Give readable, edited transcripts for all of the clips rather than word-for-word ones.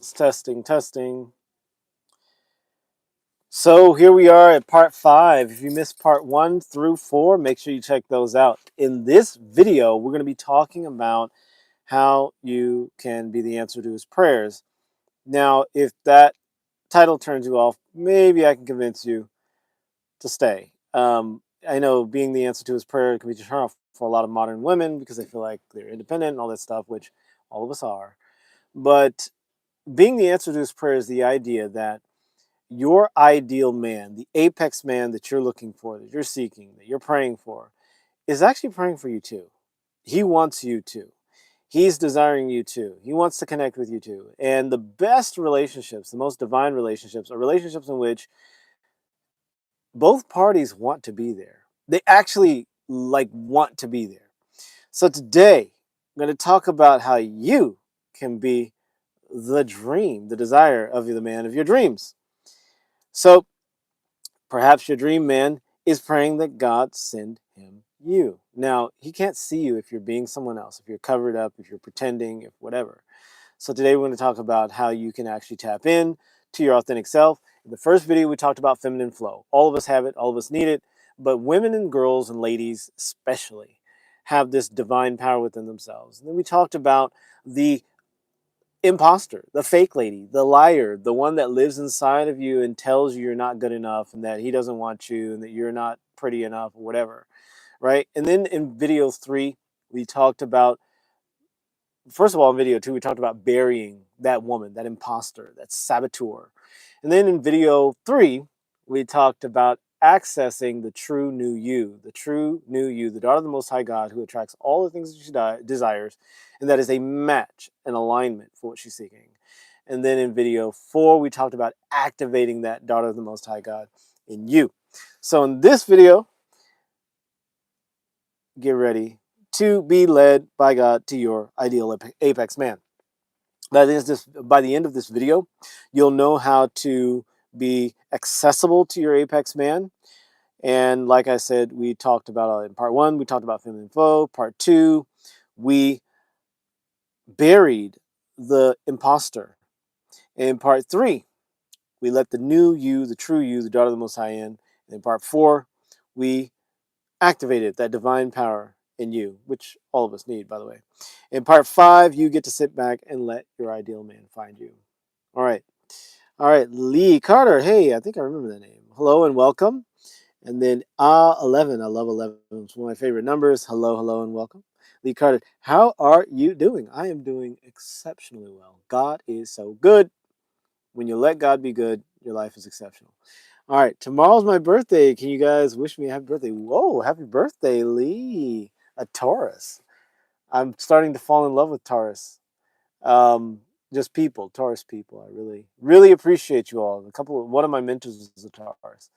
It's testing, testing. So here we are at part 5. If you missed part 1 through 4, make sure you check those out. In this video, we're going to be talking about how you can be the answer to his prayers. Now, if that title turns you off, maybe I can convince you to stay. I know being the answer to his prayer can be a turn off for a lot of modern women because they feel like they're independent and all that stuff, which all of us are. But being the answer to his prayer is the idea that your ideal man, the apex man that you're looking for, that you're seeking, that you're praying for, is actually praying for you too. He wants you too. He's desiring you too. He wants to connect with you too. And the best relationships, the most divine relationships, are relationships in which both parties want to be there. They actually want to be there. So today, I'm going to talk about how you can be the dream, the desire of the man of your dreams. So perhaps your dream man is praying that God send him you. Now, he can't see you if you're being someone else, if you're covered up, if you're pretending, if whatever. So today we're going to talk about how you can actually tap in to your authentic self. In the first video, we talked about feminine flow. All of us have it, all of us need it, but women and girls and ladies especially have this divine power within themselves. And then we talked about the imposter, the fake lady, the liar, the one that lives inside of you and tells you you're not good enough and that he doesn't want you and that you're not pretty enough or whatever, right? And then in video 3, we talked about, first of all, in video 2, we talked about burying that woman, that imposter, that saboteur. And then in video 3, we talked about accessing the true new you, the daughter of the Most High God who attracts all the things that she desires, and that is a match, an alignment for what she's seeking. And then in video 4, we talked about activating that daughter of the Most High God in you. So in this video, get ready to be led by God to your ideal apex man. By the end of this video, you'll know how to be accessible to your apex man. And like I said, we talked about in part 1, we talked about feminine flow. Part 2, we buried the imposter. In part 3, we let the new you, the true you, the daughter of the Most High in. And in part 4, we activated that divine power in you, which all of us need, by the way. In part 5, you get to sit back and let your ideal man find you. All right. All right, Lee Carter. Hey, I think I remember that name. Hello and welcome. And then 11. I love 11. It's one of my favorite numbers. Hello, hello, and welcome. Lee Carter, how are you doing? I am doing exceptionally well. God is so good. When you let God be good, your life is exceptional. All right, tomorrow's my birthday. Can you guys wish me a happy birthday? Whoa, happy birthday, Lee. A Taurus. I'm starting to fall in love with Taurus. Just people, Taurus people. I really, really appreciate you all. One of my mentors is a Taurus,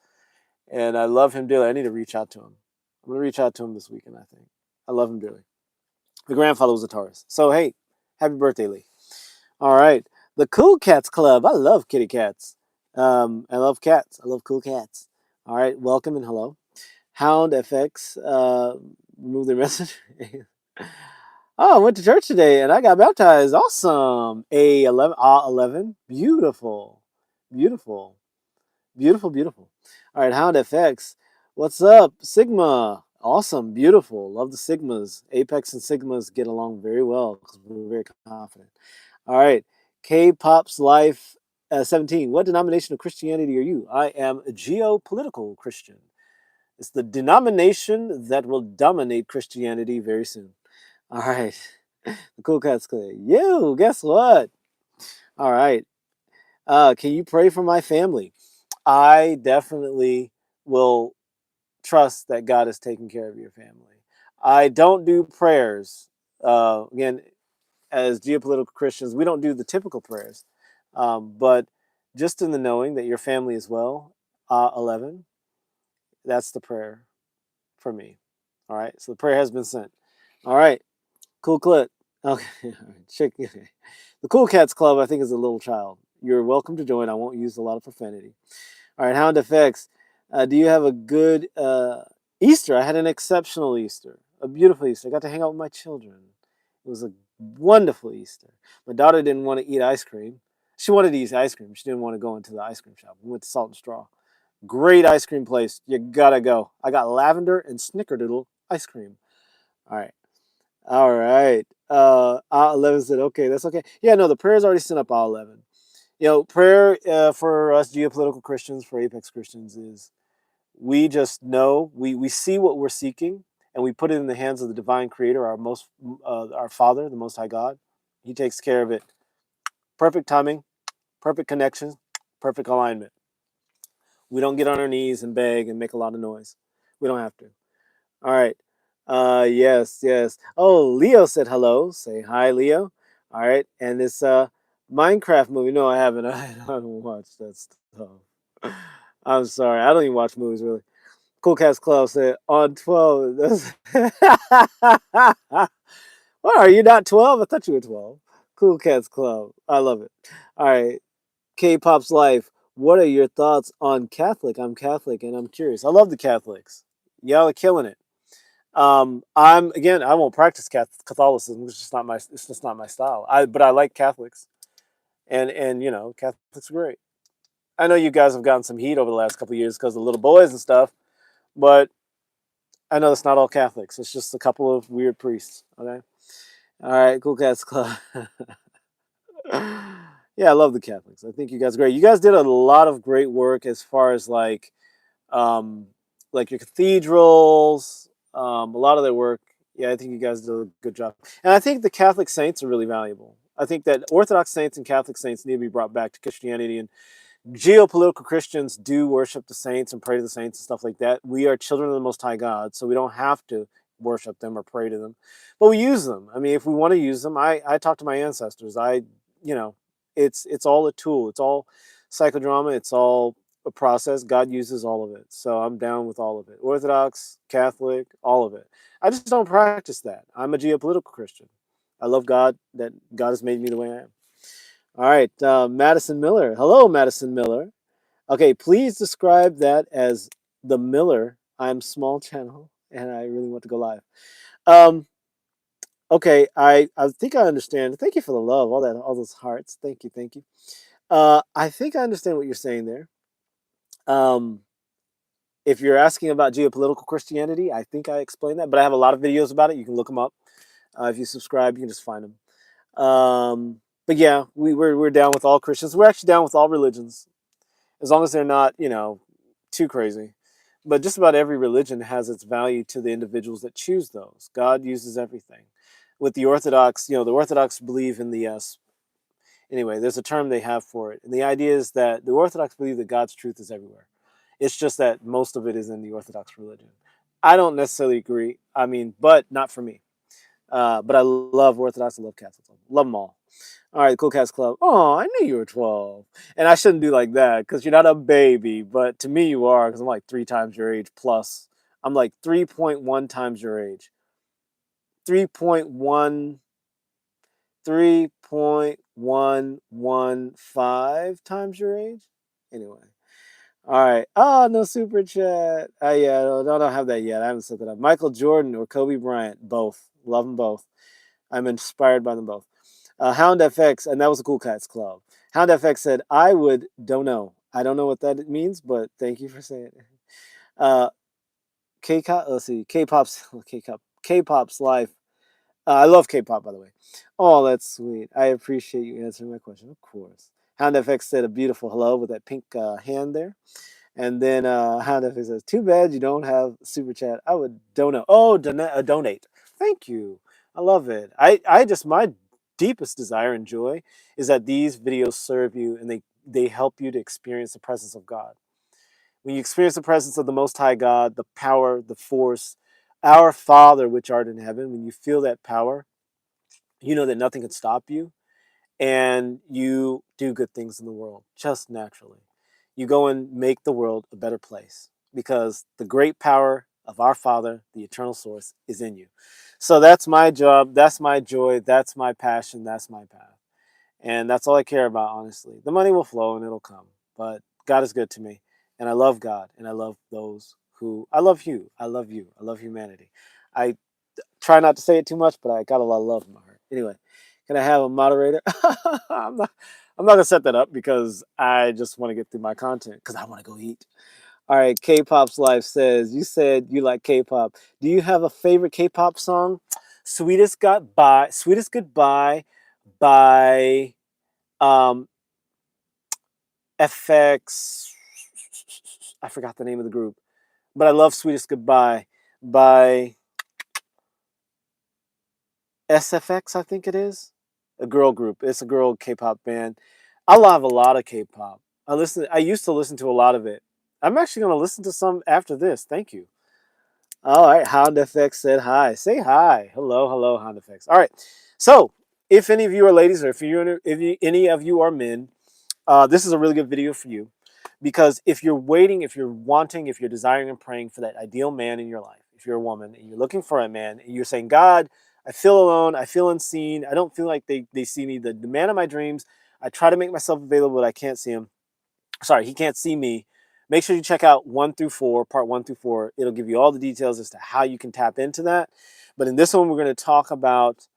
and I love him dearly. I need to reach out to him. I'm gonna reach out to him this weekend, I think. I love him dearly. The grandfather was a Taurus. So hey, happy birthday, Lee. All right, the Cool Cats Club. I love kitty cats. I love cats. I love cool cats. All right, welcome and hello. Hound FX, remove their message. Oh, I went to church today and I got baptized. Awesome. A11. Beautiful. Beautiful. Beautiful, beautiful. All right, Hound FX. What's up? Sigma. Awesome. Beautiful. Love the Sigmas. Apex and Sigmas get along very well because we're very confident. All right. K-Pop's Life 17. What denomination of Christianity are you? I am a geopolitical Christian. It's the denomination that will dominate Christianity very soon. All right. The Cool Cats Club. You, guess what? All right. Can you pray for my family? I definitely will trust that God is taking care of your family. I don't do prayers. Again, as geopolitical Christians, we don't do the typical prayers. But just in the knowing that your family is well, 11, that's the prayer for me. All right. So the prayer has been sent. All right. Cool clip. Okay. Check. The Cool Cats Club, I think, is a little child. You're welcome to join. I won't use a lot of profanity. All right, Hound FX. Do you have a good Easter? I had an exceptional Easter, a beautiful Easter. I got to hang out with my children. It was a wonderful Easter. My daughter didn't want to eat ice cream, She wanted to eat ice cream. She didn't want to go into the ice cream shop. We went to Salt and Straw. Great ice cream place. You gotta go. I got lavender and snickerdoodle ice cream. All right. All right. 11 said, okay, that's okay. Yeah, no, the prayer's already sent up, 11. Prayer for us geopolitical Christians, for Apex Christians, is we just know, we see what we're seeking, and we put it in the hands of the divine creator, our Father, the Most High God. He takes care of it. Perfect timing, perfect connection, perfect alignment. We don't get on our knees and beg and make a lot of noise. We don't have to. All right. Yes, yes. Oh, Leo said hello. Say hi, Leo. All right. And this Minecraft movie. No, I haven't. I haven't watched that stuff. I'm sorry. I don't even watch movies really. Cool Cats Club said on 12. What, are you not 12? I thought you were 12. Cool Cats Club. I love it. All right. K-pop's life. What are your thoughts on Catholic? I'm Catholic and I'm curious. I love the Catholics. Y'all are killing it. I won't practice Catholicism. It's just not my style. But I like Catholics, and Catholics are great. I know you guys have gotten some heat over the last couple of years because of little boys and stuff, but I know it's not all Catholics. It's just a couple of weird priests. Okay, all right, Cool Cats Club. Yeah, I love the Catholics. I think you guys are great. You guys did a lot of great work as far as um, like your cathedrals, a lot of their work. Yeah, I think you guys did a good job. And I think the Catholic saints are really valuable. I think that Orthodox saints and Catholic saints need to be brought back to Christianity. And geopolitical Christians do worship the saints and pray to the saints and stuff like that. We are children of the Most High God, so we don't have to worship them or pray to them, but we use them. I mean, if we want to use them, I talk to my ancestors. You know, it's all a tool. It's all psychodrama. It's all a process. God uses all of it, so I'm down with all of it. Orthodox, Catholic, all of it. I just don't practice that. I'm a geopolitical Christian. I love God. That God has made me the way I am. All right, Madison Miller. Hello, Madison Miller. Okay, please describe that as the Miller. I'm small channel, and I really want to go live. Um, okay, I think I understand. Thank you for the love, all those hearts. Thank you, thank you. I think I understand what you're saying there. Um, if you're asking about geopolitical Christianity, I think I explained that, but I have a lot of videos about it. You can look them up. If you subscribe, you can just find them. But yeah, we're down with all Christians. We're actually down with all religions, as long as they're not, too crazy. But just about every religion has its value to the individuals that choose those. God uses everything. With the Orthodox, the Orthodox believe in the anyway, there's a term they have for it. And the idea is that the Orthodox believe that God's truth is everywhere. It's just that most of it is in the Orthodox religion. I don't necessarily agree. I mean, but not for me. But I love Orthodox. I love Catholics. Love them all. All right, Cool Cats Club. Oh, I knew you were 12. And I shouldn't do like that because you're not a baby. But to me, you are because I'm like 3 times your age plus. I'm like 3.1 times your age. 3.1, 3.115 times your age? Anyway. All right. Oh, no super chat. Yeah, no, don't have that yet. I haven't set that up. Michael Jordan or Kobe Bryant? Both. Love them both. I'm inspired by them both. Hound FX, and that was a Cool Cats Club. Hound FX said, don't know. I don't know what that means, but thank you for saying it. Uh, let's see, K-pop's life. I love K-pop, by the way. Oh, that's sweet. I appreciate you answering my question, of course. Hound FX said a beautiful hello with that pink hand there. And then Hound FX says, too bad you don't have super chat. I would donate. Oh, donate. Thank you. I love it. My deepest desire and joy is that these videos serve you and they help you to experience the presence of God. When you experience the presence of the Most High God, the power, the force, our Father which art in heaven, when you feel that power, you know that nothing can stop you, and you do good things in the world just naturally. You go and make the world a better place because the great power of our Father, the eternal source, is in you. So that's my job, that's my joy, that's my passion, that's my path. And that's all I care about, honestly. The money will flow and it'll come. But God is good to me. And I love God. And I love those I love you. I love you. I love humanity. I try not to say it too much, but I got a lot of love in my heart. Anyway, Can I have a moderator? I'm not gonna set that up because I just want to get through my content because I want to go eat. All right, K-pop's life says you said you like K-pop. Do you have a favorite K-pop song? Sweetest Goodbye by um, FX. I forgot the name of the group, but I love Sweetest Goodbye by SFX, I think it is. A girl group. It's a girl K-pop band. I love a lot of K-pop. I used to listen to a lot of it. I'm actually going to listen to some after this. Thank you. All right, Hound FX said hi. Say hi. Hello, hello, Hound FX. All right. So, if any of you are ladies or any of you are men, this is a really good video for you because if you're waiting, if you're wanting, if you're desiring and praying for that ideal man in your life, if you're a woman and you're looking for a man and you're saying, God, I feel alone, I feel unseen, I don't feel like they see me, the man of my dreams, I try to make myself available, but I can't see him. Sorry, he can't see me. Make sure you check out 1 through 4, part 1 through 4. It'll give you all the details as to how you can tap into that. But in this one, we're going to talk about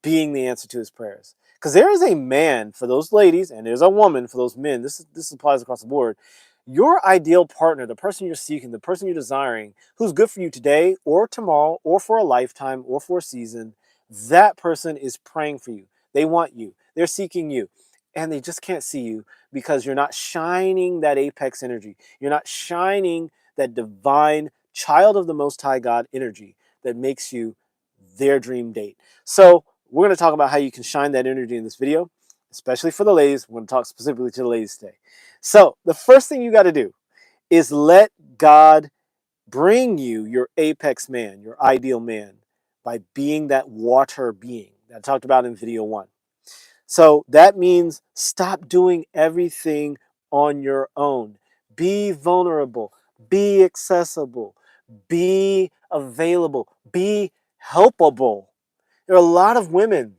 being the answer to his prayers. Because there is a man for those ladies, and there's a woman for those men. This applies across the board. Your ideal partner, the person you're seeking, the person you're desiring, who's good for you today or tomorrow or for a lifetime or for a season, that person is praying for you. They want you. They're seeking you. And they just can't see you because you're not shining that apex energy. You're not shining that divine child of the Most High God energy that makes you their dream date. So we're going to talk about how you can shine that energy in this video, especially for the ladies. We're going to talk specifically to the ladies today. So the first thing you got to do is let God bring you your apex man, your ideal man, by being that water being that I talked about in video 1. So that means stop doing everything on your own. Be vulnerable, be accessible, be available, be helpable. There are a lot of women.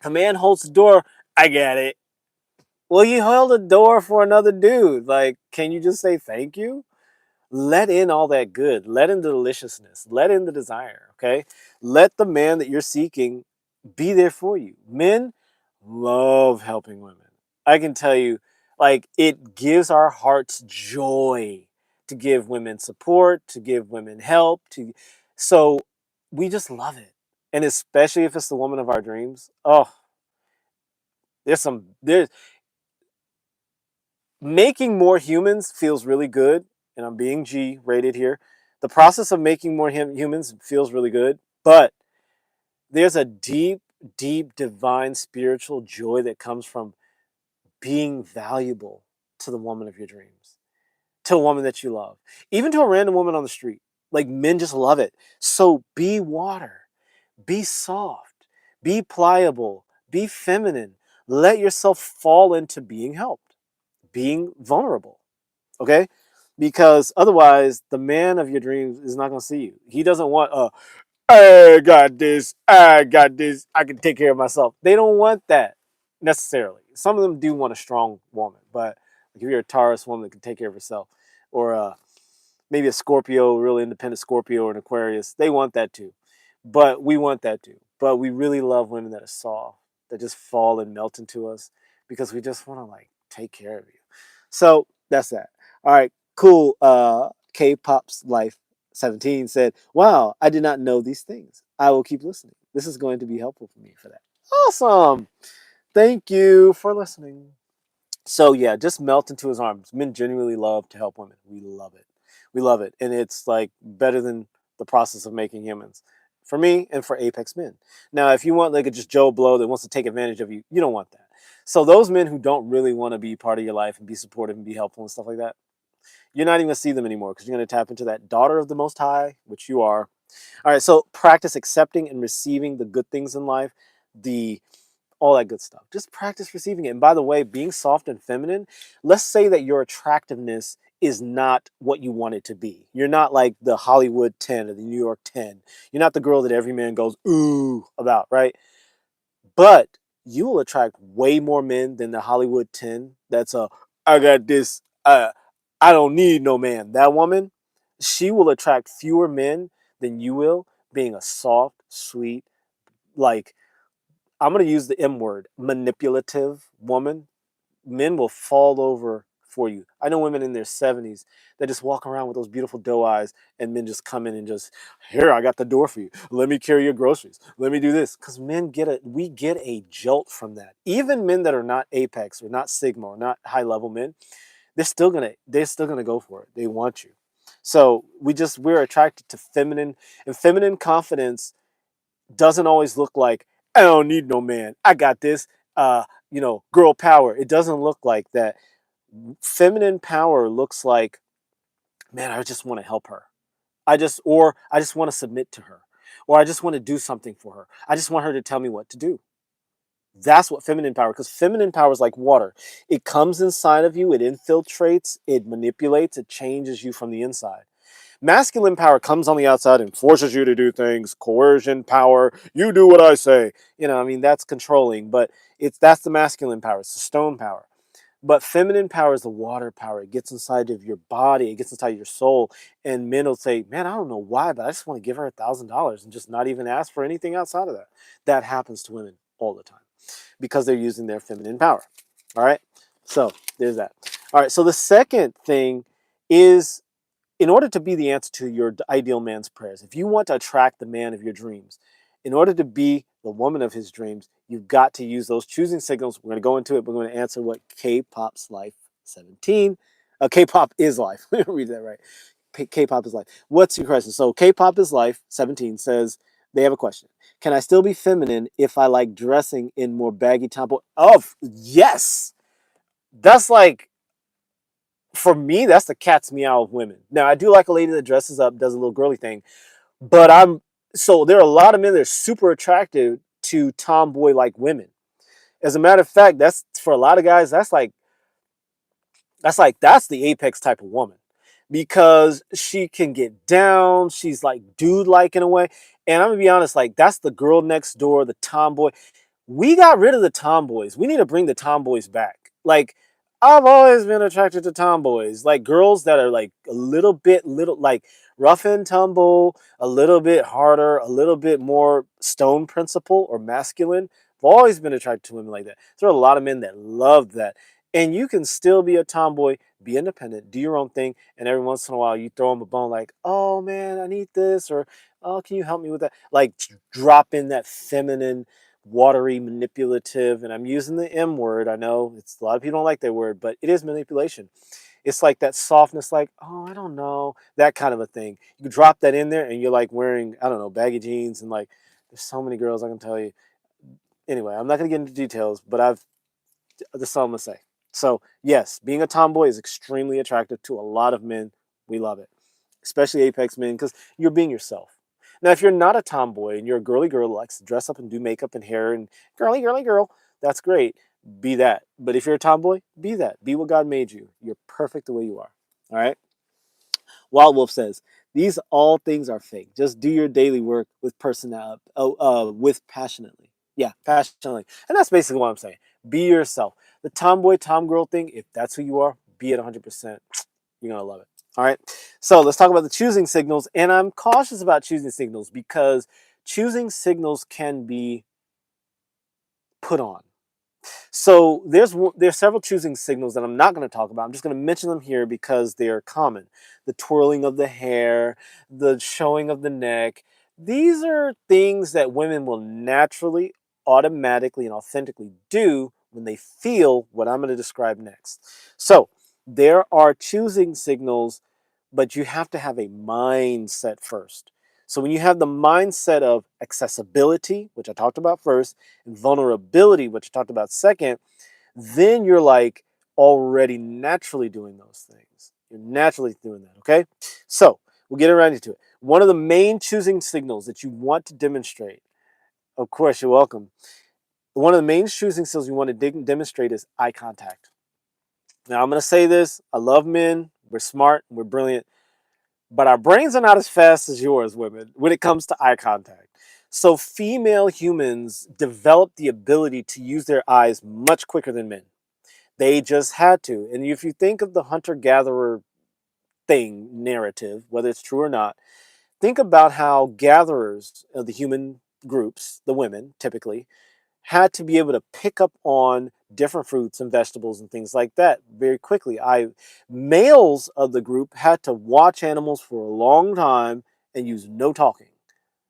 A man holds the door. I get it. Well, you held the door for another dude. Like, can you just say thank you? Let in all that good. Let in the deliciousness. Let in the desire. Okay. Let the man that you're seeking be there for you. Men love helping women. I can tell you, like, it gives our hearts joy to give women support, to give women help. So we just love it. And especially if it's the woman of our dreams. Oh, there's making more humans feels really good, and I'm being G rated here. The process of making more humans feels really good, but there's a deep, deep divine spiritual joy that comes from being valuable to the woman of your dreams, to a woman that you love, even to a random woman on the street. Like, men just love it. So be water, be soft, be pliable, be feminine. Let yourself fall into being helped, being vulnerable. Okay? Because otherwise, the man of your dreams is not going to see you. He doesn't want, I got this, I got this, I can take care of myself. They don't want that necessarily. Some of them do want a strong woman, but if you're a Taurus woman that can take care of herself, or maybe a Scorpio, really independent Scorpio or an Aquarius, they want that too. But we want that too. But we really love women that are soft, that just fall and melt into us because we just want to like take care of you. So that's that. All right, cool. K-Pop's Life 17 said, wow, I did not know these things. I will keep listening. This is going to be helpful for me for that. Awesome. Thank you for listening. So yeah, just melt into his arms. Men genuinely love to help women. We love it. We love it. And it's like better than the process of making humans. For me and for apex men. Now, if you want like a just Joe Blow that wants to take advantage of you, you don't want that. So those men who don't really want to be part of your life and be supportive and be helpful and stuff like that, you're not even going to see them anymore because you're going to tap into that daughter of the Most High, which you are. All right, so practice accepting and receiving the good things in life, all that good stuff. Just practice receiving it. And by the way, being soft and feminine, let's say that your attractiveness is not what you want it to be. You're not like the Hollywood 10 or the New York 10. You're not the girl that every man goes, ooh, about, right? But you will attract way more men than the Hollywood 10. I got this, I don't need no man. That woman, she will attract fewer men than you will, being a soft, sweet, like I'm going to use the M word, manipulative woman, men will fall over for you. I know women in their 70s that just walk around with those beautiful doe eyes, and men just come in and just, here, I got the door for you. Let me carry your groceries. Let me do this. Because we get a jolt from that. Even men that are not apex or not sigma or not high level men, they're still gonna go for it. They want you. So we're attracted to feminine, and feminine confidence doesn't always look like, I don't need no man. I got this. Girl power. It doesn't look like that. Feminine power looks like, man, I just want to help her. I just want to submit to her. Or I just want to do something for her. I just want her to tell me what to do. That's what feminine power, because feminine power is like water. It comes inside of you, it infiltrates, it manipulates, it changes you from the inside. Masculine power comes on the outside and forces you to do things, coercion, power, you do what I say. I mean, that's controlling, but that's the masculine power, it's the stone power. But feminine power is the water power. It gets inside of your body, it gets inside your soul. And men will say, man, I don't know why, but I just want to give her $1,000 and just not even ask for anything outside of that. That happens to women all the time because they're using their feminine power. All right. So there's that. All right. So the second thing is, in order to be the answer to your ideal man's prayers, if you want to attract the man of your dreams, in order to be the woman of his dreams, you've got to use those choosing signals. We're going to go into it. We're going to answer what K-pop's life 17. K-pop is life. Let me read that right. K-pop is life. What's your question? So K-pop is life 17 says they have a question. Can I still be feminine if I like dressing in more baggy tomboy? Oh, yes. That's like, for me, that's the cat's meow of women. Now, I do like a lady that dresses up, does a little girly thing, but so there are a lot of men that are super attracted to tomboy like women. As a matter of fact, that's for a lot of guys, that's the apex type of woman, because she can get down, she's like dude like in a way. And I'm gonna be honest, like, that's the girl next door, the tomboy. We got rid of the tomboys. We need to bring the tomboys back. Like, I've always been attracted to tomboys, like girls that are like a little like rough and tumble, a little bit harder, a little bit more stone principle or masculine. I've always been attracted to women like that. There are a lot of men that love that. And you can still be a tomboy, be independent, do your own thing, and every once in a while you throw them a bone like, oh man, I need this, or oh, can you help me with that? Like, drop in that feminine, watery, manipulative, and I'm using the M word. I know a lot of people don't like that word, but it is manipulation. It's like that softness, like, oh, I don't know, that kind of a thing. You drop that in there, and you're like wearing, I don't know, baggy jeans, and like, there's so many girls I can tell you. Anyway, I'm not gonna get into details, but that's all I'm gonna say. So yes, being a tomboy is extremely attractive to a lot of men. We love it, especially apex men, because you're being yourself. Now, if you're not a tomboy and you're a girly girl who likes to dress up and do makeup and hair and girly girl, that's great. Be that. But if you're a tomboy, be that. Be what God made you. You're perfect the way you are. All right. Wild Wolf says, these all things are fake. Just do your daily work with personality, with passionately. Yeah, passionately. And that's basically what I'm saying. Be yourself. The tomboy, tomgirl thing, if that's who you are, be it 100%. You're going to love it. All right. So let's talk about the choosing signals. And I'm cautious about choosing signals because choosing signals can be put on. So there's several choosing signals that I'm not going to talk about. I'm just going to mention them here because they are common. The twirling of the hair, the showing of the neck. These are things that women will naturally, automatically, and authentically do when they feel what I'm going to describe next. So there are choosing signals, but you have to have a mindset first. So when you have the mindset of accessibility, which I talked about first, and vulnerability, which I talked about second, then you're like already naturally doing those things. You're naturally doing that, okay? So we'll get around into it. One of the main choosing signals that you want to demonstrate, of course, you're welcome. One of the main choosing signals you want to demonstrate is eye contact. Now, I'm going to say this. I love men. We're smart. We're brilliant. But our brains are not as fast as yours, women, when it comes to eye contact. So female humans developed the ability to use their eyes much quicker than men. They just had to. And if you think of the hunter-gatherer thing, narrative, whether it's true or not, think about how gatherers of the human groups, the women typically, had to be able to pick up on different fruits and vegetables and things like that very quickly. Males of the group had to watch animals for a long time and use no talking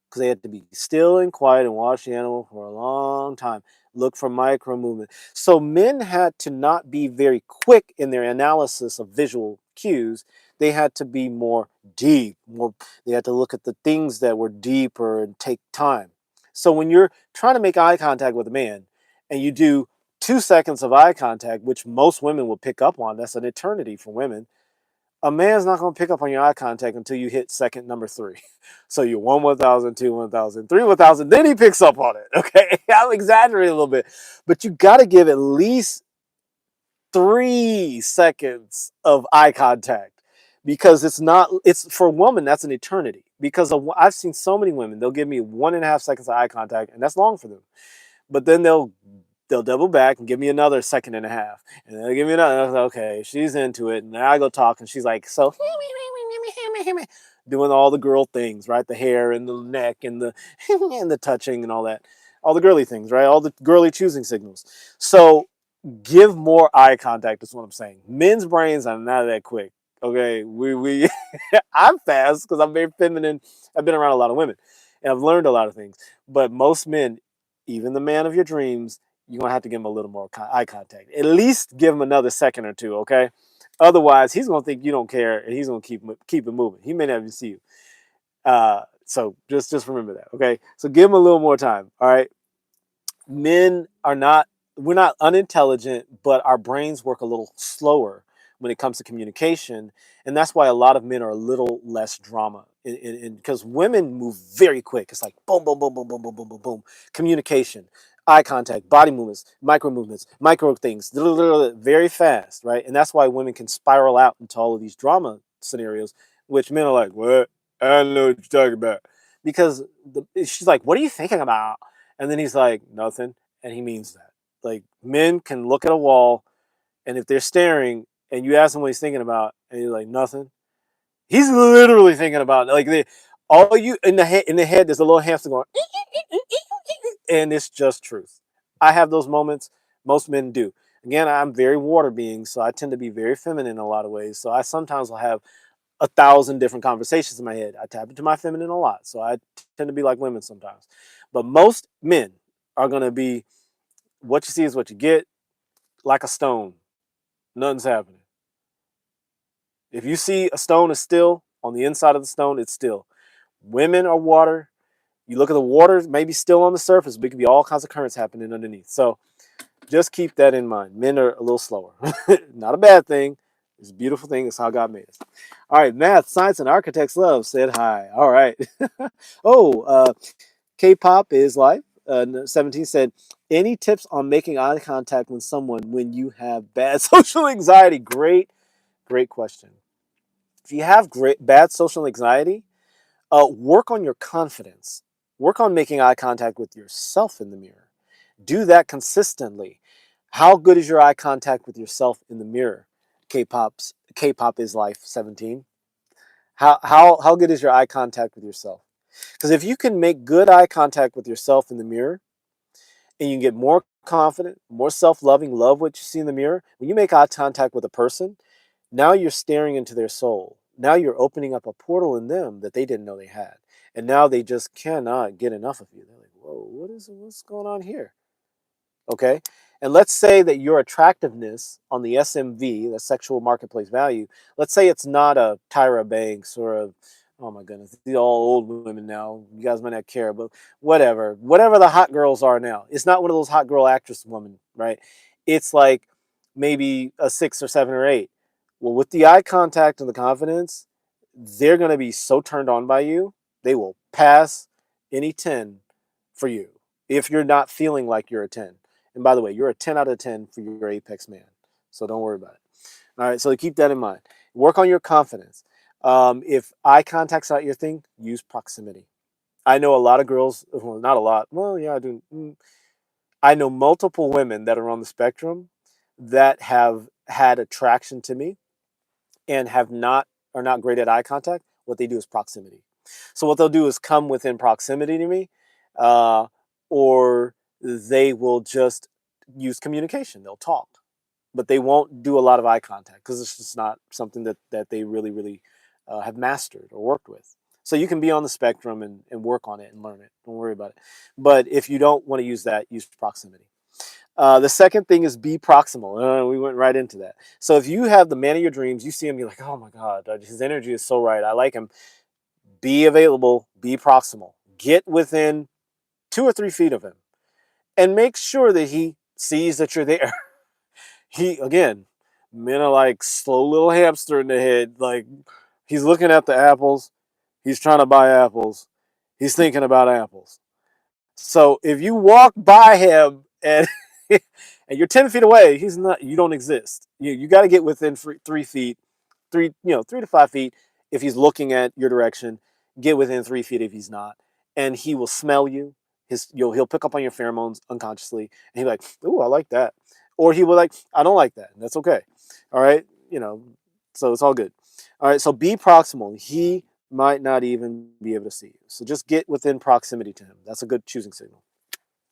because they had to be still and quiet and watch the animal for a long time, look for micro movement. So men had to not be very quick in their analysis of visual cues. They had to be more deep, more they had to look at the things that were deeper and take time. So when you're trying to make eye contact with a man and you do 2 seconds of eye contact, which most women will pick up on, that's an eternity for women. A man's not going to pick up on your eye contact until you hit second number 3. So you're 1 1000, 2 1000, 3 1000, then he picks up on it. Okay, I'm exaggerating a little bit, but you got to give at least 3 seconds of eye contact because it's for a woman, that's an eternity. Because I've seen so many women, they'll give me 1.5 seconds of eye contact, and that's long for them. But then they'll double back and give me another second and a half. And they'll give me another. Okay, she's into it. And then I go talk and she's like, so doing all the girl things, right? The hair and the neck and the and the touching and all that. All the girly things, right? All the girly choosing signals. So give more eye contact is what I'm saying. Men's brains are not that quick. Okay. We I'm fast because I'm very feminine. I've been around a lot of women and I've learned a lot of things. But most men, even the man of your dreams, you're gonna have to give him a little more eye contact. At least give him another second or two, okay? Otherwise, he's gonna think you don't care, and he's gonna keep it moving. He may not even see you. So just remember that, okay? So give him a little more time, all right? Men are not We're not unintelligent, but our brains work a little slower when it comes to communication, and that's why a lot of men are a little less drama. Because women move very quick. It's like boom, boom, boom, boom, boom, boom, boom, boom, boom. Communication, eye contact, body movements, micro things, very fast, right? And that's why women can spiral out into all of these drama scenarios, which men are like, "What? I don't know what you're talking about," because she's like, "What are you thinking about?" And then he's like, "Nothing," and he means that. Like men can look at a wall, and if they're staring, and you ask him what he's thinking about, and he's like, "Nothing," he's literally thinking about like all you in the head. There's a little hamster going, and it's just truth. I have those moments. Most men do. Again, I'm very water being, so I tend to be very feminine in a lot of ways. So I sometimes will have 1,000 different conversations in my head. I tap into my feminine a lot, so I tend to be like women sometimes. But most men are going to be what you see is what you get, like a stone. Nothing's happening. If you see a stone is still, on the inside of the stone, it's still. Women are water. You look at the water, maybe still on the surface, but it could be all kinds of currents happening underneath. So just keep that in mind. Men are a little slower. Not a bad thing. It's a beautiful thing. It's how God made us. All right, math, science, and architects love said hi. All right. K-pop is life. 17 said, any tips on making eye contact with someone when you have bad social anxiety? Great question. If you have bad social anxiety, work on your confidence. Work on making eye contact with yourself in the mirror. Do that consistently. How good is your eye contact with yourself in the mirror? K-pop is life 17. How good is your eye contact with yourself? Because if you can make good eye contact with yourself in the mirror, and you can get more confident, more self-loving, love what you see in the mirror. When you make eye contact with a person, now you're staring into their soul. Now you're opening up a portal in them that they didn't know they had. And now they just cannot get enough of you. They're like, whoa, what's going on here? Okay. And let's say that your attractiveness on the SMV, the sexual marketplace value, let's say it's not a Tyra Banks or oh my goodness, these are all old women now. You guys might not care, but whatever the hot girls are now. It's not one of those hot girl actress women, right? It's like maybe a 6 or 7 or 8. Well, with the eye contact and the confidence, they're going to be so turned on by you, they will pass any 10 for you if you're not feeling like you're a 10. And by the way, you're a 10 out of 10 for your apex man. So don't worry about it. All right, so keep that in mind. Work on your confidence. If eye contact's not your thing, use proximity. I know a lot of girls, well, not a lot. Well, yeah, I do. I know multiple women that are on the spectrum that have had attraction to me and are not great at eye contact. What they do is proximity. So what they'll do is come within proximity to me, or they will just use communication. They'll talk, but they won't do a lot of eye contact because it's just not something that they really have mastered or worked with. So you can be on the spectrum and work on it and learn it. Don't worry about it. But if you don't want to use that, use proximity. The second thing is be proximal. We went right into that. So if you have the man of your dreams, you see him, you're like, oh my God, his energy is so right. I like him. Be available, be proximal. Get within 2 or 3 feet of him and make sure that he sees that you're there. Again, men are like slow little hamster in the head. Like, he's looking at the apples. He's trying to buy apples. He's thinking about apples. So if you walk by him and and you're 10 feet away, he's not. You don't exist. You got to get within 3 feet, 3 to 5 feet. If he's looking at your direction, get within 3 feet if he's not, and he will smell you. He'll pick up on your pheromones unconsciously, and he'll be like, "Ooh, I like that," or he will like, "I don't like that." And that's okay. All right, so it's all good. All right, so be proximal. He might not even be able to see you. So just get within proximity to him. That's a good choosing signal.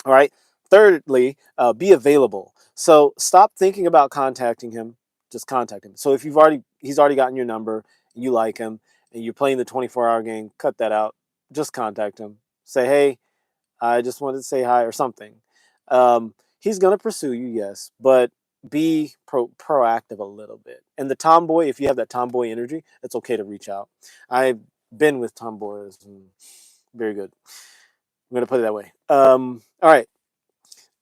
All right. Thirdly, be available. So stop thinking about contacting him. Just contact him. So if he's already gotten your number, and you like him, and you're playing the 24-hour game, cut that out. Just contact him. Say, hey, I just wanted to say hi or something. He's gonna pursue you, yes, but be proactive a little bit. And the tomboy, if you have that tomboy energy, it's okay to reach out. I've been with tomboys, and very good. I'm gonna put it that way. All right.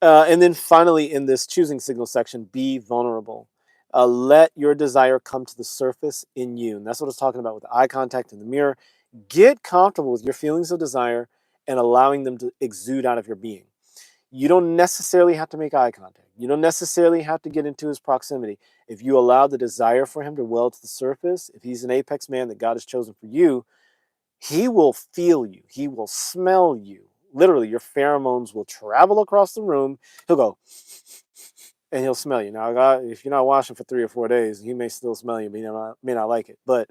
And then finally, in this choosing signal section, be vulnerable. Let your desire come to the surface in you. And that's what I was talking about with the eye contact in the mirror. Get comfortable with your feelings of desire and allowing them to exude out of your being. You don't necessarily have to make eye contact. You don't necessarily have to get into his proximity. If you allow the desire for him to well to the surface, if he's an apex man that God has chosen for you, he will feel you. He will smell you. Literally, your pheromones will travel across the room. He'll go, and he'll smell you. Now, if you're not washing for 3 or 4 days, he may still smell you, but he may not like it. But,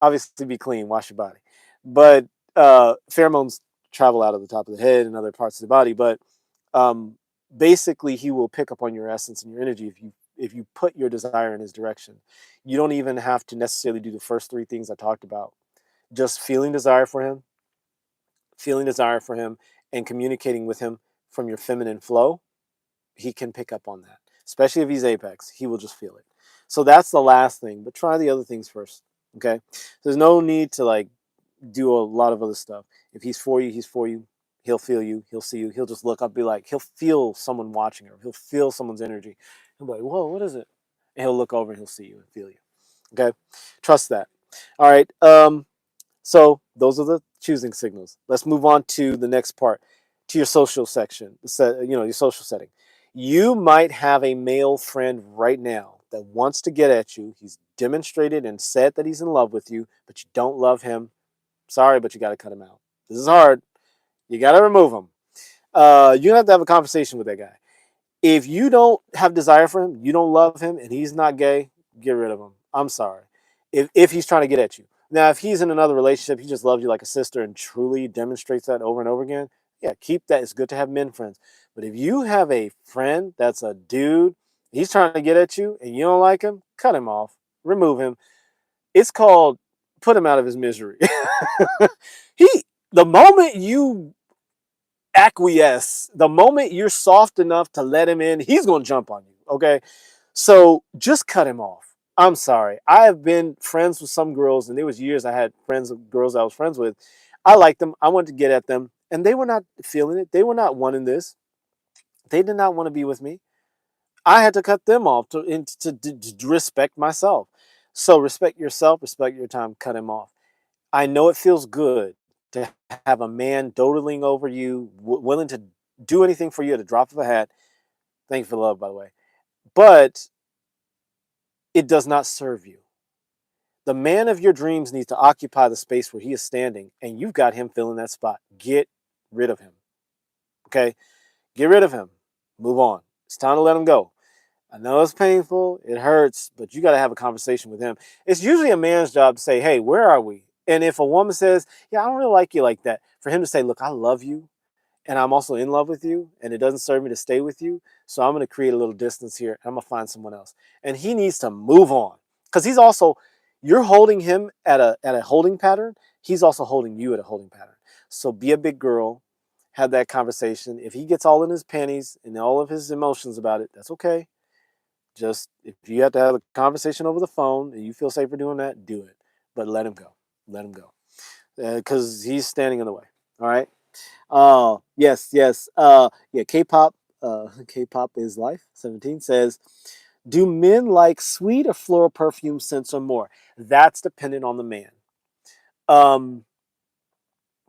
obviously be clean, wash your body. But pheromones travel out of the top of the head and other parts of the body. But basically, he will pick up on your essence and your energy if you put your desire in his direction. You don't even have to necessarily do the first 3 things I talked about. Just feeling desire for him, and communicating with him from your feminine flow, he can pick up on that. Especially if he's apex, he will just feel it. So that's the last thing, but try the other things first. Okay? There's no need to like do a lot of other stuff. If he's for you, he's for you. He'll feel you. He'll see you. He'll just look up, be like, he'll feel someone watching her. He'll feel someone's energy. He'll be like, whoa, what is it? And he'll look over and he'll see you and feel you. Okay? Trust that. All right. So those are the choosing signals. Let's move on to the next part, to your social section, your social setting. You might have a male friend right now that wants to get at you. He's demonstrated and said that he's in love with you, but you don't love him. Sorry, but you got to cut him out. This is hard. You got to remove him. You have to have a conversation with that guy. If you don't have desire for him, you don't love him, and he's not gay, get rid of him. I'm sorry. If he's trying to get at you. Now, if he's in another relationship, he just loves you like a sister and truly demonstrates that over and over again, yeah, keep that. It's good to have men friends. But if you have a friend that's a dude, he's trying to get at you and you don't like him, cut him off, remove him. It's called put him out of his misery. The moment you acquiesce, the moment you're soft enough to let him in, he's going to jump on you. Okay. So just cut him off. I'm sorry. I have been friends with some girls, and there was years I had friends of girls I was friends with. I liked them. I wanted to get at them, and they were not feeling it. They were not wanting this. They did not want to be with me. I had to cut them off to respect myself. So respect yourself, respect your time, cut him off. I know it feels good to have a man doting over you, willing to do anything for you at a drop of a hat. Thank you for the love, by the way. But it does not serve you. The man of your dreams needs to occupy the space where he is standing, and you've got him filling that spot. Get rid of him. Okay? Get rid of him. Move on. It's time to let him go. I know it's painful. It hurts, but you got to have a conversation with him. It's usually a man's job to say, hey, where are we? And if a woman says, yeah, I don't really like you like that, for him to say, look, I love you, and I'm also in love with you, and it doesn't serve me to stay with you. So I'm going to create a little distance here. And I'm going to find someone else. And he needs to move on, because he's also, you're holding him at a holding pattern. He's also holding you at a holding pattern. So be a big girl, have that conversation. If he gets all in his panties and all of his emotions about it, that's okay. Just if you have to have a conversation over the phone and you feel safer doing that, do it. But let him go. Let him go, because he's standing in the way. All right. Oh, yes, yes. Yeah, K-pop, K-pop is life. 17 says, do men like sweet or floral perfume scents or more? That's dependent on the man. Um,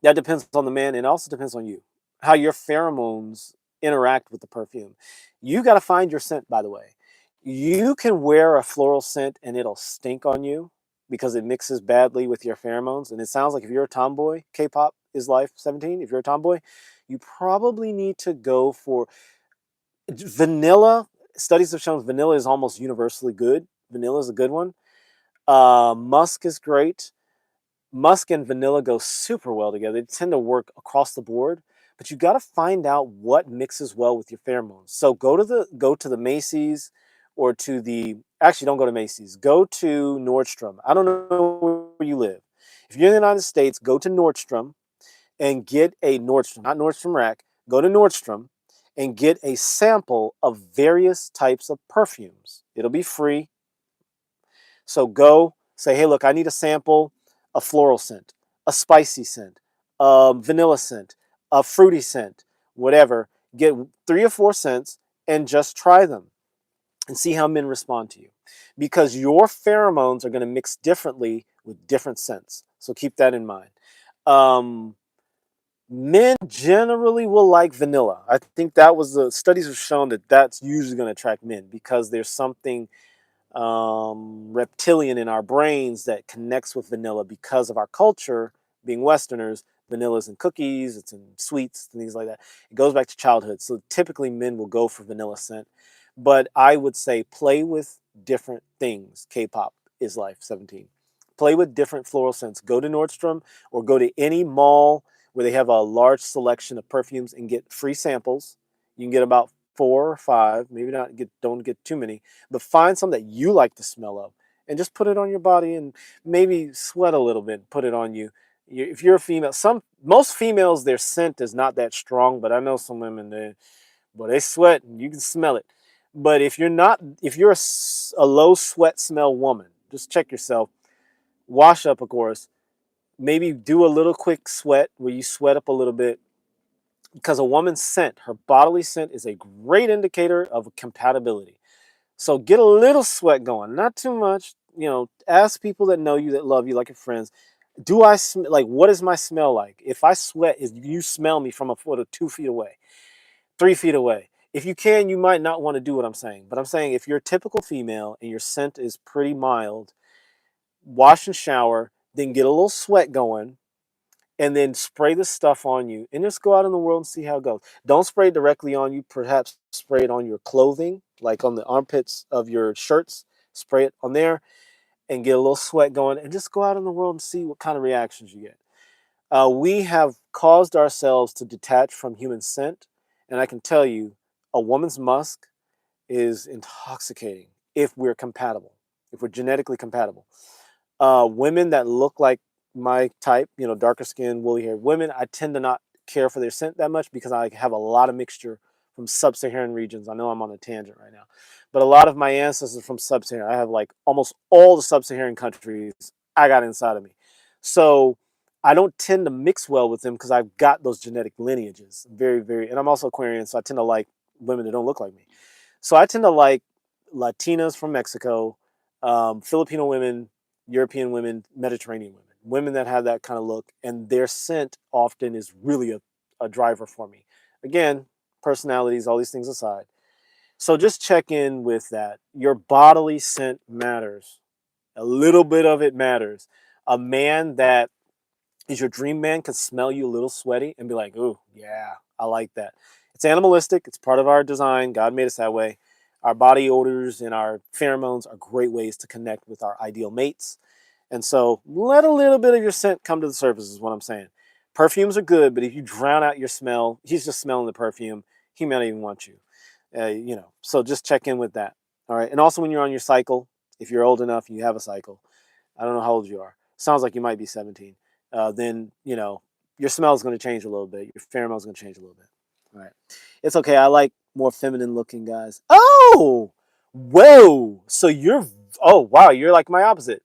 that depends on the man, and also depends on you, how your pheromones interact with the perfume. You got to find your scent, by the way. You can wear a floral scent and it'll stink on you because it mixes badly with your pheromones. And it sounds like if you're a tomboy, K-pop is life 17. If you're a tomboy, you probably need to go for vanilla. Studies have shown vanilla is almost universally good. Vanilla is a good one. Musk is great. Musk and vanilla go super well together. They tend to work across the board, but you got to find out what mixes well with your pheromones. So go to the Macy's, or to the, actually don't go to Macy's. Go to Nordstrom. I don't know where you live. If you're in the United States, go to Nordstrom and get a Nordstrom, not Nordstrom Rack. Go to Nordstrom and get a sample of various types of perfumes. It'll be free. So go say, hey, look, I need a sample, a floral scent, a spicy scent, a vanilla scent, a fruity scent, whatever. Get 3 or 4 scents and just try them and see how men respond to you. Because your pheromones are going to mix differently with different scents. So keep that in mind. Men generally will like vanilla. I think that was the studies have shown that that's usually going to attract men, because there's something reptilian in our brains that connects with vanilla because of our culture being Westerners. Vanilla's in cookies, it's in sweets, and things like that. It goes back to childhood. So typically men will go for vanilla scent. But I would say play with different things. K-pop is life 17. Play with different floral scents. Go to Nordstrom or go to any mall where they have a large selection of perfumes and get free samples. You can get about 4 or 5, maybe not get, don't get too many, but find some that you like the smell of and just put it on your body, and maybe sweat a little bit, put it on you. If you're a female, most females, their scent is not that strong, but I know some women, they sweat and you can smell it. But if you're not, if you're a low sweat smell woman, just check yourself. Wash up, of course. Maybe do a little quick sweat where you sweat up a little bit, because a woman's scent, her bodily scent, is a great indicator of compatibility. So get a little sweat going, not too much. Ask people that know you, that love you, like your friends. Do I like, what is my smell like? If I sweat, is you smell me from a foot or 2 feet away, 3 feet away? If you can, you might not want to do what I'm saying. But I'm saying if you're a typical female and your scent is pretty mild, wash and shower, then get a little sweat going, and then spray the stuff on you and just go out in the world and see how it goes. Don't spray it directly on you. Perhaps spray it on your clothing, like on the armpits of your shirts. Spray it on there and get a little sweat going, and just go out in the world and see what kind of reactions you get. We have caused ourselves to detach from human scent, and I can tell you, a woman's musk is intoxicating if we're compatible, if we're genetically compatible. Women that look like my type, darker skin, woolly haired women, I tend to not care for their scent that much, because I have a lot of mixture from sub-Saharan regions. I know I'm on a tangent right now, but a lot of my ancestors from sub-Saharan. I have like almost all the sub-Saharan countries I got inside of me. So I don't tend to mix well with them because I've got those genetic lineages. Very, very, and I'm also Aquarian, so I tend to like women that don't look like me. So I tend to like Latinas from Mexico, Filipino women, European women, Mediterranean women, women that have that kind of look, and their scent often is really a driver for me. Again, personalities, all these things aside. So just check in with that. Your bodily scent matters. A little bit of it matters. A man that is your dream man can smell you a little sweaty and be like, ooh, yeah, I like that. It's animalistic. It's part of our design. God made us that way. Our body odors and our pheromones are great ways to connect with our ideal mates. And so let a little bit of your scent come to the surface is what I'm saying. Perfumes are good, but if you drown out your smell, he's just smelling the perfume. He may not even want you. So just check in with that. All right. And also when you're on your cycle, if you're old enough, you have a cycle. I don't know how old you are. Sounds like you might be 17. Then, your smell is going to change a little bit. Your pheromone is going to change a little bit. All right. It's okay. I like more feminine looking guys. Oh, whoa. Oh, wow. You're like my opposite.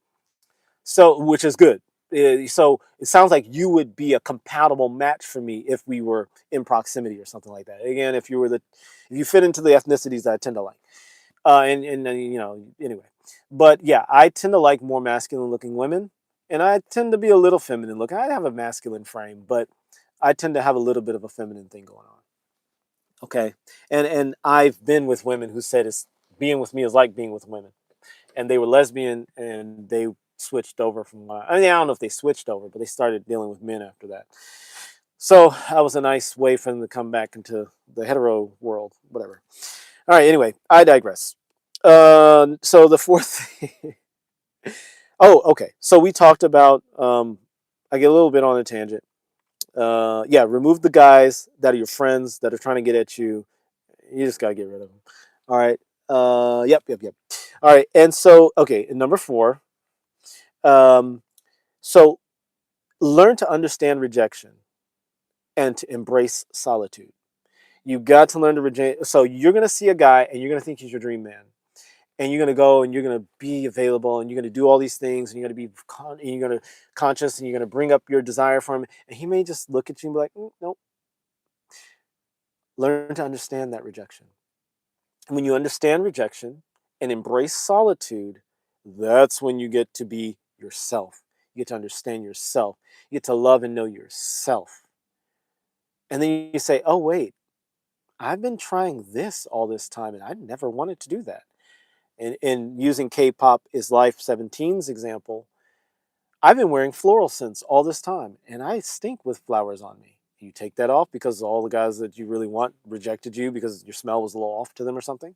So, which is good. So it sounds like you would be a compatible match for me if we were in proximity or something like that. Again, if you fit into the ethnicities that I tend to like. Anyway. But yeah, I tend to like more masculine looking women, and I tend to be a little feminine looking. I have a masculine frame, but I tend to have a little bit of a feminine thing going on. Okay, and I've been with women who said it's being with me is like being with women, and they were lesbian and they switched over from. I don't know if they switched over, but they started dealing with men after that. So that was a nice way for them to come back into the hetero world, whatever. All right. Anyway, I digress. So the fourth thing. Oh, okay. So we talked about. I get a little bit on a tangent. Yeah, remove the guys that are your friends that are trying to get at you. You just gotta get rid of them. All right. Yep. All right. And so, okay, and number 4. Um, so learn to understand rejection and to embrace solitude. You got to learn to reject. So you're gonna see a guy and you're gonna think he's your dream man, and you're gonna go and you're gonna be available and you're gonna do all these things and you're gonna be and you're gonna conscious and you're gonna bring up your desire for him, and he may just look at you and be like, nope. Learn to understand that rejection. And when you understand rejection and embrace solitude, that's when you get to be yourself. You get to understand yourself. You get to love and know yourself. And then you say, oh, wait, I've been trying this all this time and I never wanted to do that. And using K-pop is Life 17's example, I've been wearing floral scents all this time and I stink with flowers on me. You take that off because all the guys that you really want rejected you because your smell was a little off to them or something.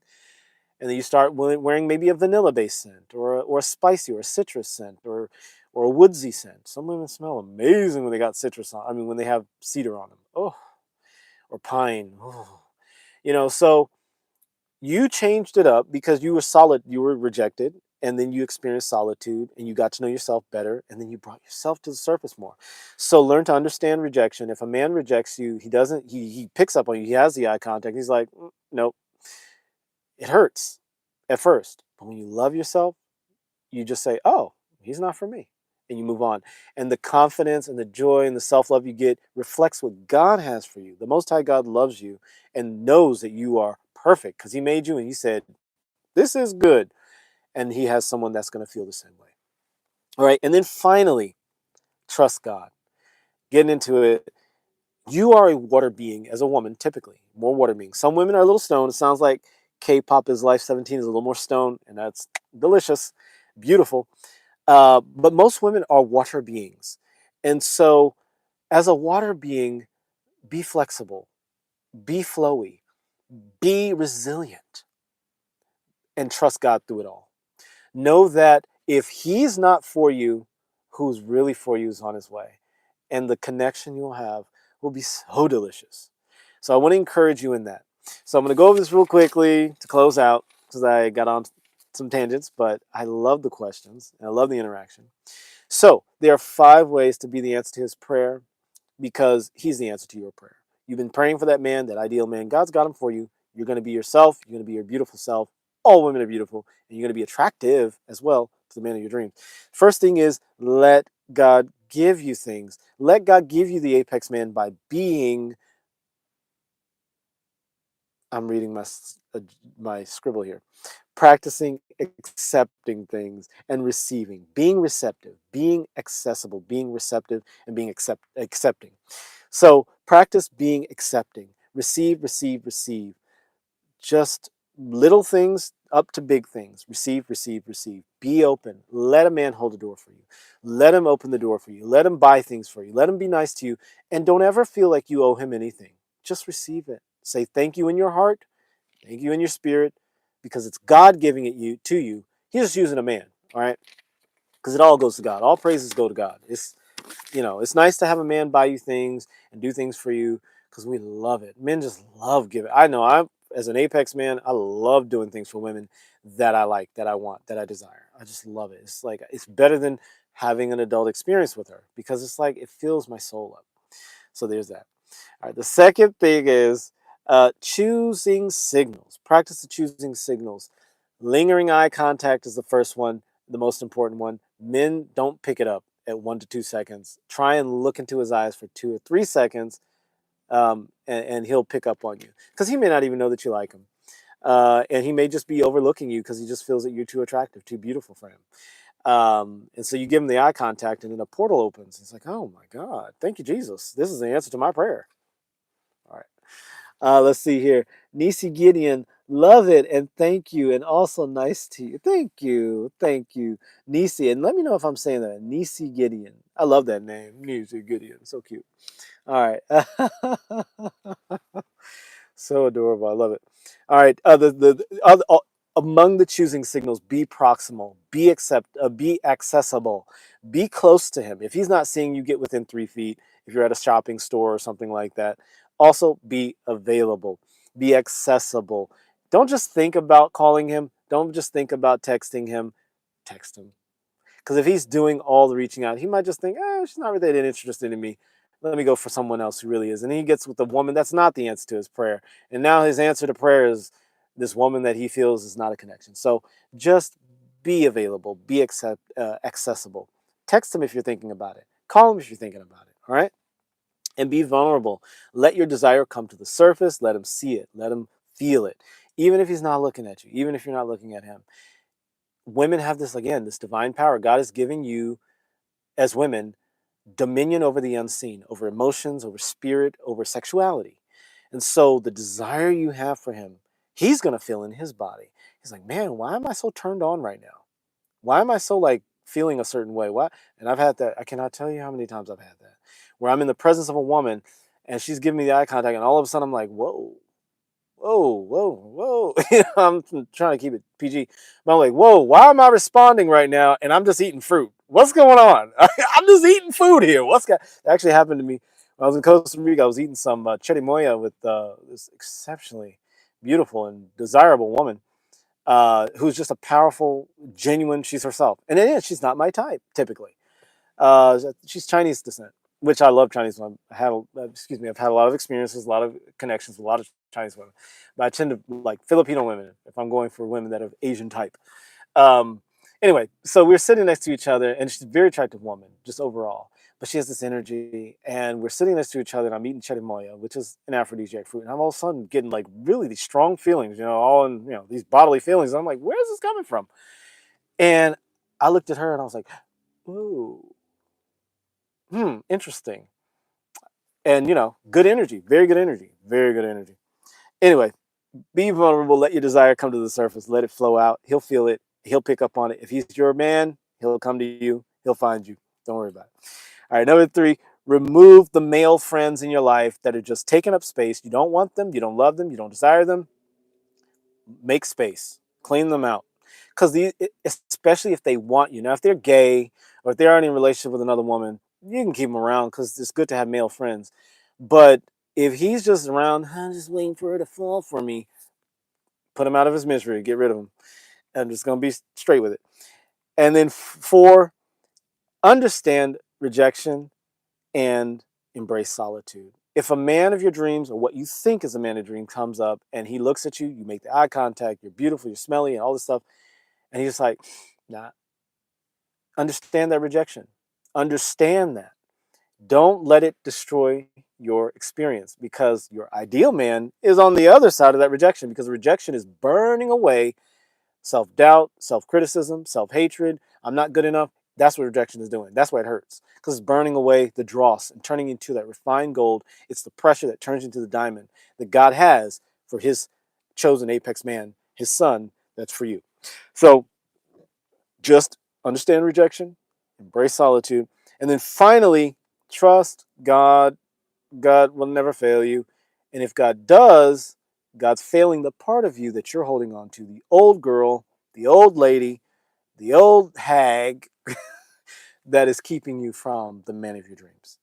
And then you start wearing maybe a vanilla-based scent or a spicy or a citrus scent or a woodsy scent. Some women smell amazing when they got citrus on. I mean, when they have cedar on them. Oh, or pine. Oh. So you changed it up because you were rejected, and then you experienced solitude and you got to know yourself better, and then you brought yourself to the surface more. So learn to understand rejection. If a man rejects you, he picks up on you, he has the eye contact, he's like, nope. It hurts at first, but when you love yourself, you just say, oh, he's not for me, and you move on. And the confidence and the joy and the self-love you get reflects what God has for you. The Most High God loves you and knows that you are perfect because he made you and he said, this is good. And he has someone that's going to feel the same way. All right. And then finally, trust God. Getting into it. You are a water being as a woman, typically. More water beings. Some women are a little stone. It sounds like K-pop is Life 17 is a little more stone, and that's delicious, beautiful. But most women are water beings. And so, as a water being, be flexible, be flowy, be resilient, and trust God through it all. Know that if he's not for you, who's really for you is on his way. And the connection you'll have will be so delicious. So I want to encourage you in that. So I'm going to go over this real quickly to close out because I got on some tangents, but I love the questions and I love the interaction. So there are 5 ways to be the answer to his prayer because he's the answer to your prayer. You've been praying for that man, that ideal man. God's got him for you. You're going to be yourself. You're going to be your beautiful self. All women are beautiful. And you're going to be attractive as well to the man of your dreams. First thing is let God give you things. Let God give you the apex man by being, I'm reading my scribble here, practicing accepting things and receiving, being receptive, being accessible, being receptive, and being accepting. So practice being accepting. Receive, receive, receive. Just little things up to big things. Receive, receive, receive. Be open. Let a man hold the door for you. Let him open the door for you. Let him buy things for you. Let him be nice to you. And don't ever feel like you owe him anything. Just receive it. Say thank you in your heart. Thank you in your spirit. Because it's God giving it to you. He's just using a man. All right? Because it all goes to God. All praises go to God. It's nice to have a man buy you things and do things for you because we love it. Men just love giving. I know as an Apex man, I love doing things for women that I like, that I want, that I desire. I just love it. It's like, it's better than having an adult experience with her because it's like, it fills my soul up. So there's that. All right. The second thing is choosing signals. Practice the choosing signals. Lingering eye contact is the first one, the most important one. Men don't pick it up at 1 to 2 seconds. Try and look into his eyes for 2 or 3 seconds, and he'll pick up on you because he may not even know that you like him. And he may just be overlooking you because he just feels that you're too attractive, too beautiful for him. And so you give him the eye contact, and then a portal opens. It's like, oh my God, thank you, Jesus. This is the answer to my prayer. All right. Let's see here. Nisi Gideon, love it and thank you, and also nice to you. Thank you, Nisi. And let me know if I'm saying that. Nisi Gideon. I love that name, Nisi Gideon. So cute. All right. So adorable. I love it. All right. The other, among the choosing signals, be proximal, be accessible, be close to him. If he's not seeing you, get within 3 feet. If you're at a shopping store or something like that, also be available, be accessible. Don't just think about calling him. Don't just think about texting him. Text him. Because if he's doing all the reaching out, he might just think, she's not really that interested in me. Let me go for someone else who really is. And he gets with a woman that's not the answer to his prayer. And now his answer to prayer is this woman that he feels is not a connection. So just be available, be accessible. Text him if you're thinking about it. Call him if you're thinking about it. All right? And be vulnerable. Let your desire come to the surface. Let him see it. Let him feel it. Even if he's not looking at you, even if you're not looking at him. Women have this, again, this divine power. God is giving you, as women, dominion over the unseen, over emotions, over spirit, over sexuality. And so the desire you have for him, he's going to feel in his body. He's like, man, why am I so turned on right now? Why am I so like feeling a certain way? Why? And I've had that. I cannot tell you how many times I've had that, where I'm in the presence of a woman and she's giving me the eye contact, and all of a sudden I'm like, whoa, whoa. I'm trying to keep it PG. But I'm like, whoa, why am I responding right now? And I'm just eating fruit. What's going on? I'm just eating food here. It actually happened to me when I was in Costa Rica. I was eating some cherimoya with this exceptionally beautiful and desirable woman who's just a powerful, genuine, she's herself. And then, yeah, she's not my type, typically. She's Chinese descent, which I love Chinese women. I've had a lot of experiences, a lot of connections with a lot of Chinese women. But I tend to like Filipino women if I'm going for women that have Asian type. Um, anyway, so we're sitting next to each other, and she's a very attractive woman, just overall. But she has this energy, and we're sitting next to each other, and I'm eating cherimoya, which is an aphrodisiac fruit, and I'm all of a sudden getting like really these strong feelings, all in, these bodily feelings. And I'm like, where's this coming from? And I looked at her, and I was like, ooh, interesting. And, good energy, very good energy, very good energy. Anyway, be vulnerable. Let your desire come to the surface. Let it flow out. He'll feel it. He'll pick up on it. If he's your man, he'll come to you. He'll find you. Don't worry about it. All right, number 3, remove the male friends in your life that are just taking up space. You don't want them. You don't love them. You don't desire them. Make space. Clean them out. Because especially if they want you. Now, if they're gay or if they're already in a relationship with another woman, you can keep them around because it's good to have male friends. But if he's just around, I'm just waiting for her to fall for me, put him out of his misery, get rid of him. I'm just going to be straight with it. And then 4, understand rejection and embrace solitude. If a man of your dreams, or what you think is a man of dream, comes up and he looks at you, you make the eye contact, you're beautiful, you're smelly, and all this stuff, and he's just like, nah, understand that rejection. Understand that. Don't let it destroy your experience, because your ideal man is on the other side of that rejection, because rejection is burning away self-doubt, self-criticism, self-hatred. I'm not good enough. That's what rejection is doing. That's why it hurts, because it's burning away the dross and turning into that refined gold. It's the pressure that turns into the diamond that God has for his chosen apex man, his son, that's for you. So just understand rejection, embrace solitude, and then finally, trust God. God will never fail you. And if God does, God's failing the part of you that you're holding on to, the old girl, the old lady, the old hag that is keeping you from the man of your dreams.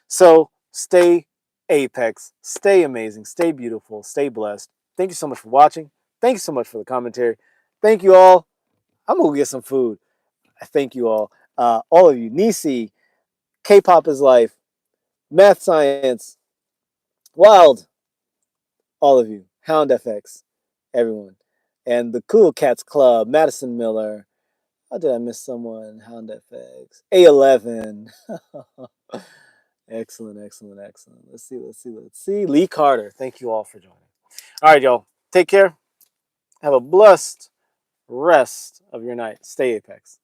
So stay apex, stay amazing, stay beautiful, stay blessed. Thank you so much for watching. Thank you so much for the commentary. Thank you all. I'm going to get some food. I thank you all of you. Nisi, K-pop is life, math science, wild, all of you. Hound FX, everyone. And the Cool Cats Club, Madison Miller. Oh, did I miss someone? Hound FX. A11. Excellent, excellent, excellent. Let's see. Lee Carter. Thank you all for joining. All right, y'all. Take care. Have a blessed rest of your night. Stay Apex.